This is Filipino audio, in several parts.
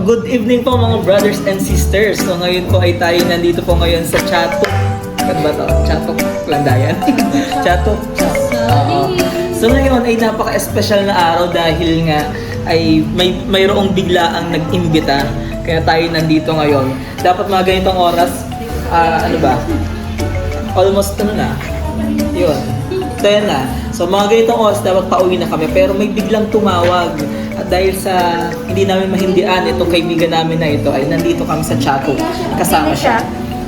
good evening po mga brothers and sisters. So ngayon po ay tayo nandito po ngayon sa Chatok. Ano ba to? Chatok Landayan? Chatok. So ngayon ay napaka-espesyal na araw dahil nga ay mayroong biglaang nag-imbita. Kaya tayo nandito ngayon. Dapat mga ganitong oras, ano ba? Almost ano na? Yun. 10 na. So mga ganitong oras dapat pauwi na kami pero may biglang tumawag. At dahil sa hindi namin mahindian itong kaibigan namin na ito ay nandito kami sa Chaco. Kasama siya.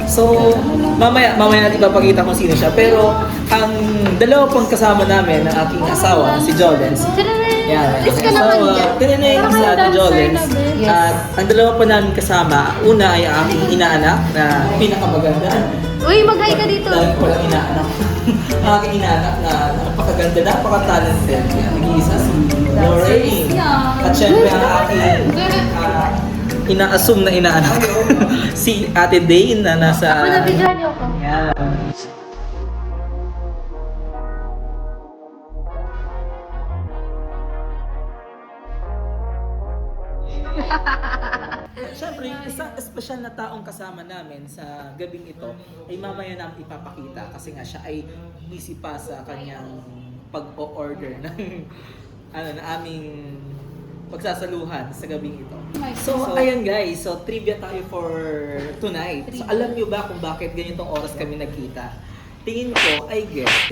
So mamaya natin ipapakita kung sino siya. Pero ang dalawa pang kasama namin ng aking asawa, si Jolens. Yan, ang asawa. Tinanay sa ating Jolens. At ang dalawa pa namin kasama, una ay ang aking inaanak na pinakamaganda. Uy, mag-hi ka dito. Dahil ko lang inaanak. Ang aking inaanak na napakaganda, napaka-talented. Nag-iisa si Lorraine. At syempre ang aking ina-assume na inaanak. Si Ate Dane na nasa... Ako na bigyan niyo ako. Yan. Siyempre, isang espesyal na taong kasama namin sa gabing ito ay mamaya namin ipapakita kasi nga siya ay busy pa sa kanyang pag-o-order ng na aming pagsasaluhan sa gabing ito. So, ayan guys, so trivia tayo for tonight. So, alam nyo ba kung bakit ganitong oras kami nagkita? Tingin ko, I guess,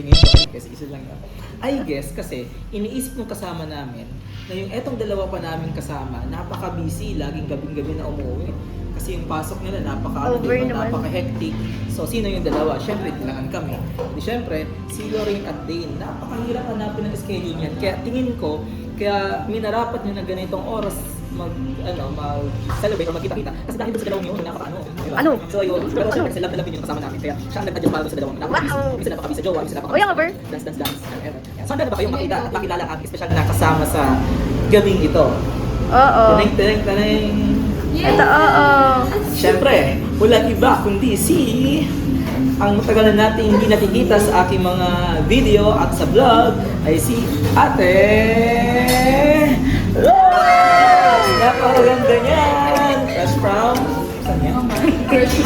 isa lang yun. I guess kasi iniisip ng kasama namin na yung etong dalawa pa namin kasama, napaka-busy, laging gabing-gabi na umuwi. Kasi yung pasok nila, napaka-hectic. So, sino yung dalawa? Syempre, kailangan kami. Di syempre, si Lorraine at Dane, napakahirap hanapin ang schedule niyan. Kaya tingin ko, kaya minarapat nyo na ganitong oras mag-celebrate o magkita-kita. Kasi dahil doon sa dalawang yun, napaka-ano. Diba? Ano? So, yun. Pero syempre, sila labing yung kasama namin. Kaya siya ang nag-adjust para doon sa dalawang napaka-busy. Minsan napaka-busy sa jowa, minsan napaka-busy. Uy, ang over. Dance. Saan na ba kayong makita at makilala ang ating special na kasama sa gabing ito? Oo. Taneng. Ito, oo. Siyempre, walang iba kundi si ang matagal na natin hindi nakikita sa aking mga video at sa vlog ay si Ate Rose! Napakaganda niyan! Fresh from... Saan yan? Fresh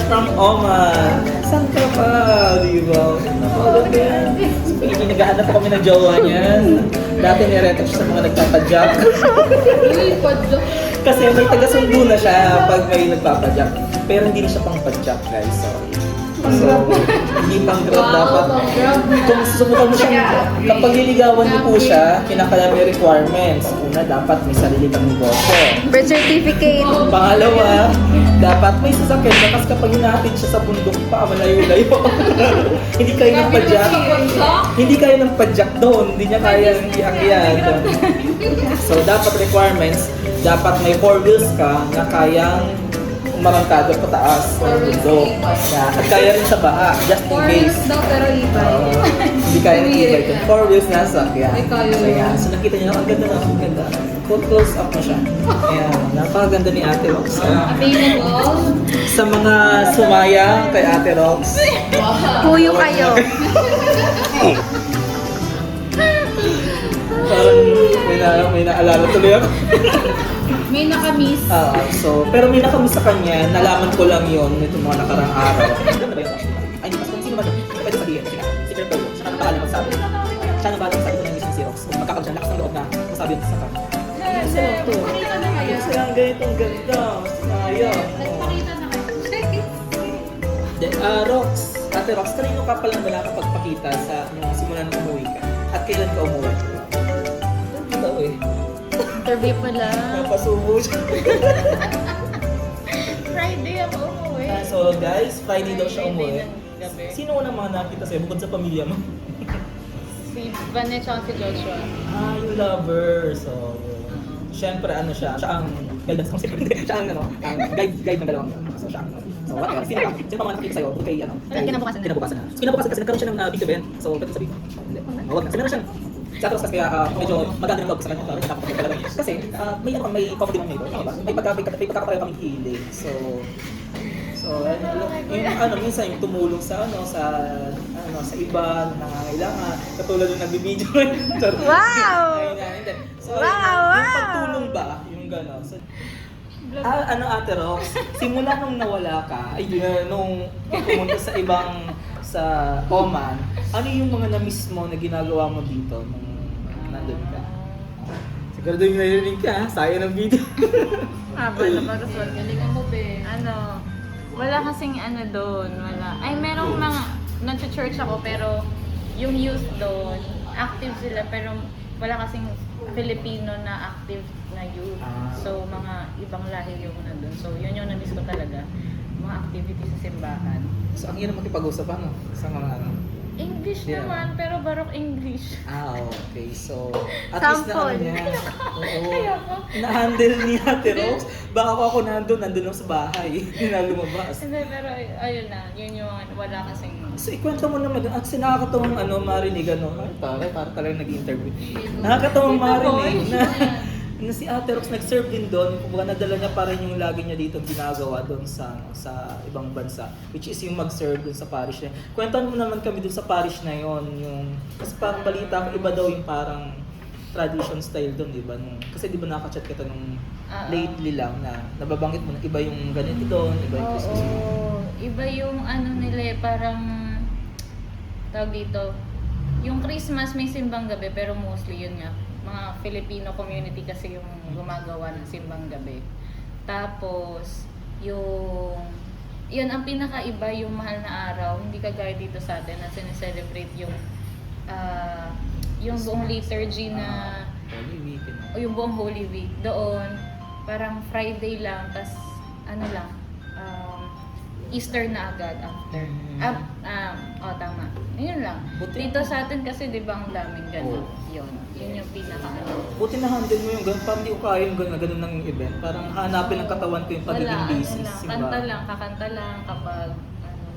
from Oman. Saan ka pa? Di ba? Napakaganda yan. So, naghahanap kami ng jowa niyan. Dati niretok siya sa mga nagpapadyak. Kasi may taga-sundo na siya pag may nagpapadyak. Pero hindi na siya pang padyak, guys. So, hindi pang grab dapat. Kung susubukan mo siya, kapag niligawan niyo po siya, kinakailangan may requirements. Una, dapat may sarili kang negosyo. Birth certificate. Pangalawa, dapat may sasakyan ka kasi kapag hinahatid siya sa bundok pa, malayo-layo. Hindi kayo ng padyak. Hindi kayo ng padyak doon. Hindi niya kaya i-akyat. So, dapat requirements, dapat may 4 wheels ka na kayang umarangkada pataas ng bundok. At kaya rin sa baa, just in case. Pero iba. Hindi kaya ng e-bike yun. 4 wheels na sasakyan. So, yan. So, nakita niyo, ang ganda na, ang ganda. Close up na siya. Ayan, napakaganda ni Ate Rox. Available. Sa mga sumayang kay Ate Rox. Puyo kayo. Parang may naalala tuloy ako. May nakamiss. Pero may nakamiss sa kanya, nalaman ko lang yun nitong mga nakarang araw. Ay, hindi pa sino ba ito? Pwede sabihin. Secret ko yun. Siya nang pangalan magsabi. Siya nang pangalan magsabi ko ng mismo si Rox. Kung magkakaroon siya, lakas ng loob na masabi yun sa kanya. Pakita na kayo. Kasi ang ganitong ganda. Sayang. Nagpakita na kayo. Then, Rox, Ate Rox, kanino ka palang wala kapagpakita sa nung simula nung umuwi ka? At kailan ka umuwi? Ano daw eh? Interview pala. Napasubo siya. Friday ako umuwi. So guys, Friday daw siya umuwi. Sino unang mga nakita sa'yo bukod sa pamilya mo? Si Vanessa at si Joshua. Yung lover. So, syempre ano siya ang guide ng siya ang guide ng dalawang yun. So siya so what else? Sino pa mga nakita sa'yo? Kay Kinabukasan na. Kinabukasan kasi nagkaroon siya ng big event. So, pwede sabihin. Huwag na. Kasi meron siyang sa Atros kasi medyo maganda yung loob sa kanya. Kasi may coffee din nito. May pagkakapareho kaming hilig. So, minsan yung tumulong sa sa iba na nangangailangan. Katulad yung nagbibideo. Wow! So, Wow! yung pagtulong ba, yung gano'n. So, Ano Ate Rox, simula nung nawala ka, nung pumunta sa sa Oman, ano yung mga na-miss mo na ginagawa mo dito nung nandun ka? Siguro yung narinig ka, sayang ng video. Haba na ba? Galingan mo, be. Ano, wala kasing ano doon, wala. Ay, merong mga, nag-church ako, pero yung youth doon, active sila, pero wala kasing Filipino na active na youth. Ah. So, mga ibang lahi yung nandun. So, yun yung na-miss ko talaga. Mga activity sa simbahan. So, ang hirap makipag-usap ano? Sa mga ano? English Yeah. naman, pero barok English. Okay. So, at least na ano Sample. niya. Oo. Ayoko. Na-handle ni Ate Rox. Baka ako nandun ako sa bahay. Hindi na lumabas. Hindi, pero ayun na, yun yung wala kasing... So, ikwento mo naman, at sinakakatawang marinig, ay, para talagang nag-interview. Nakakatawang marinig na si Ate Rox nag-serve din doon, kumbaga nadala niya pa rin yung lagi niya dito ginagawa doon sa ibang bansa, which is yung mag-serve doon sa parish na yun. Kwentan mo naman kami doon sa parish na yon, kasi parang balita ko, iba daw yung parang tradition style doon, di ba? Kasi di ba nakaka-chat kita nung lately lang na nababanggit mo na iba yung ganito doon, iba yung Christmas. Oo, iba yung ano nila parang tawag dito. Yung Christmas may simbang gabi pero mostly yun nga mga Filipino community kasi yung gumagawa ng simbang gabi. Tapos yun ang pinakaiba yung mahal na araw, hindi kagaya dito sa atin na sineselebrate yung buong liturgy na Holy Week, o yung buong Holy Week. Doon parang Friday lang tas ano lang Easter na agad after. Tama. Yun lang. Buti- Dito sa atin kasi 'di ba ang daming ganun. Yun yung pinaka Buti na handle mo yung ganun, parang di ko kaya yung ganun ng event. Parang hanapin ng katawan ko yung pagiging busy. Ano lang, kakanta lang kapag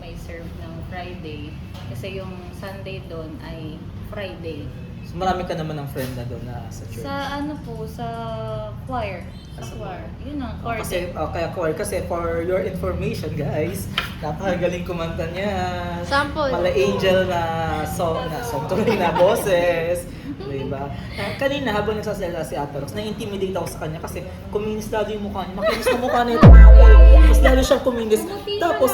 may serve ng Friday. Kasi yung Sunday doon ay Friday. So marami ka naman ng friend na doon na sa church. Sa choir. Sa choir. Yun ang choir. Kaya choir. Kasi for your information guys, napakagaling kumanta niya. Sample. Mala angel na song tuloy na boses. Diba? Kanina habang nagsasalita si Ate Rox, na-intimidate ako sa kanya kasi kuminis lalo yung mukha niya. Makinis na mukha na ito. Mas lalo siyang kuminis. Tapos,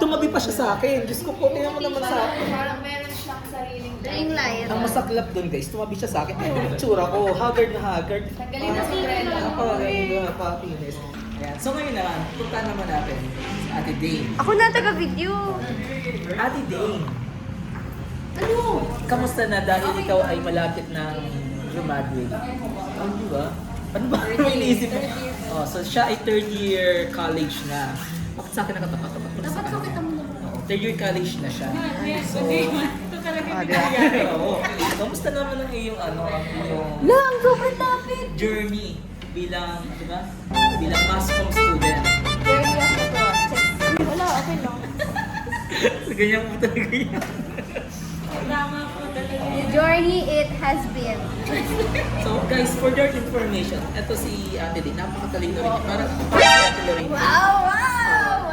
tumabi pa siya sa akin. Diyos ko po, tingnan mo naman sa akin. Parang meron siyang sariling Ring light. Ang masaklap doon guys, tumabi siya sa akin. Ano yung tsura ko? Haggard na haggard. Galing na si Brenda. Napakaganda, napakakinis. Ayan. So ngayon naman, punta naman natin si Ate Dane. Ako na taga-video. Ate Dane, ano? Kamusta na dahil ikaw ay malapit ng graduate? Di ba? Ano ba? Ano iniisip mo? Oh, so siya ay third year college na. Bakit sa akin nakatapat-tapat mo na sa kanya? Oo, third year college na siya. So, Ito talaga oo. Kamusta naman ang iyong ang iyong Lang, sobrang lapit. journey bilang, di ba? Bilang mass comm student. Journey of the process. Wala, okay lang. Ganyan mo talaga yan. Tama po talaga. Journey it has been. So guys, for your information, ito si Ate Dane, napakatalino rin. Parang si Ate Lorraine. Wow!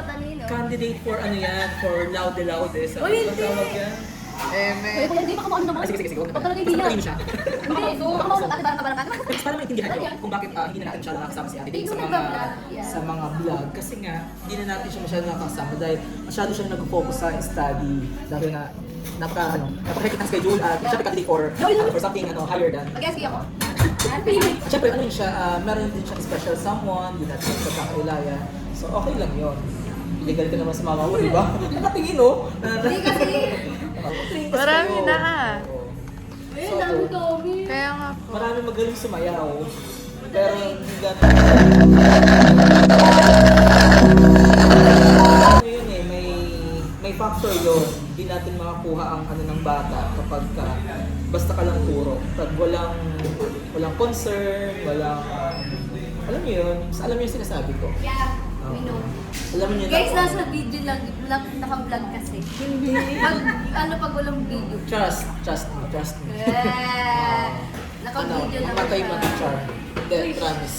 Matalino. Candidate for ano yan, for Loud de Laude. Sa Uy, ano tawag yan? Uy, kung hindi pa kamo ano naman. Sige. Pag talaga Basta hindi matalino siya. Hindi, baka mo sa atin para Para maintindihan nyo kung bakit hindi na natin siya nakasama si Ate Dane sa mga vlog. Kasi nga, hindi na natin siya masyado nakasama dahil masyado siya nag-focus sa study. Dahil nga, napaka-hectic ang schedule at siya candidate for something higher than. Mag-aski ako. At syempre, ano yun siya, meron din siya special someone, hindi natin sa pagkakailaya. So, okay lang yun. Illegal ka naman sa mama mo, di ba? Nakatingin, no? Hindi kasi. Marami na ka. So, Kaya nga po. marami magaling sumayaw. Pero hindi gano'n. Ano yun may factor yun. Hindi natin makakuha ang ng bata kapag basta ka lang turo. Pag walang concern, alam mo yun, alam mo yung sinasabi ko. Yeah, Oo. we know. Alam mo yun Guys, ako. nasa video lang, naka-vlog kasi. Hindi. Pag walang video. Trust me. Yeah. Naka-video lang Matay siya. mo ng char. Hindi, promise.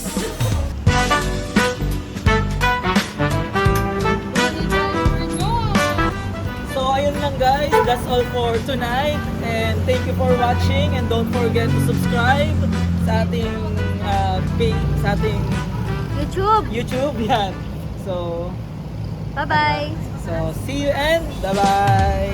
So ayun lang guys, that's all for tonight. And thank you for watching and don't forget to subscribe sa ating page, sa ating YouTube. YouTube, yan. So, Bye-bye. see you and bye-bye!